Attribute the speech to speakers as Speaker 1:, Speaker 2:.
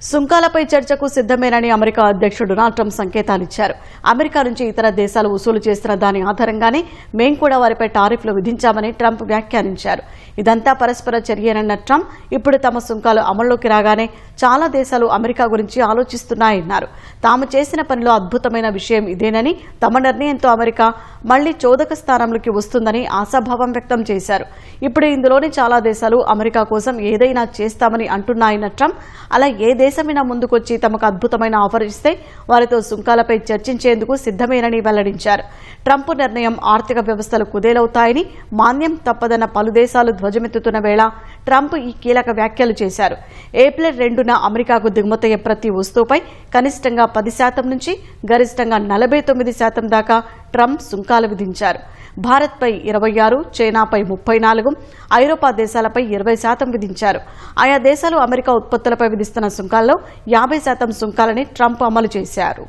Speaker 1: సుంకాలపై చర్చకు సిద్ధమేనని అమెరికా అధ్యక్షుడు Donald Trump సంకేతాలిచ్చారు. America నుంచి ఇతర దేశాలు వసూలు చేస్తున్న దాని ఆధారంగానే మేం కూడా వారిపై టారిఫ్లు విధించామని ట్రంప్ వ్యాఖ్యానించారు. ఇదంతా పరస్పర చర్యేనన్న ట్రంప్ ఇప్పుడు తమ సుంకాలు అమల్లోకి రాగానే చాలా దేశాలు అమెరికా గురించి ఆలోచిస్తున్నాయన్నారు. తాము చేసిన పనిలో అద్భుతమైన విషయం ఇదేనని, తమ నిర్ణయంతో అమెరికా మళ్లీ చోదక స్థానంలోకి వస్తుందని ఆశాభావం వ్యక్తం చేశారు. ఇప్పుడు ఇందులోని చాలా దేశాలు అమెరికా కోసం ఏదైనా చేస్తామని అంటున్నాయన్న ట్రంప్ అలా ఏ దేశమైనా ముందుకొచ్చి తమకు అద్భుతమైన ఆఫర్ ఇస్తే వారితో సుంకాలపై చర్చించేందుకు సిద్ధమేనని వెల్లడించారు. ట్రంప్ నిర్ణయం ఆర్థిక వ్యవస్థలు కుదేలవుతాయని, మాన్యం తప్పదన్న పలు దేశాలు ధ్వజమెత్తుతున్న వేళ ట్రంప్ ఈ కీలక వ్యాఖ్యలు చేశారు. ఏప్రిల్ 2న అమెరికాకు దిగుమతయ్యే ప్రతి వస్తువుపై కనిష్టంగా 10% నుంచి గరిష్టంగా 49% దాకా ట్రంప్ సుంకాలు విధించారు. భారత్పై 26%, చైనాపై 34%, ఐరోపా దేశాలపై 20% విధించారు. ఆయా దేశాలు అమెరికా ఉత్పత్తులపై విధిస్తున్న సుంకాల్లో 50% సుంకాలని ట్రంప్ అమలు చేశారు.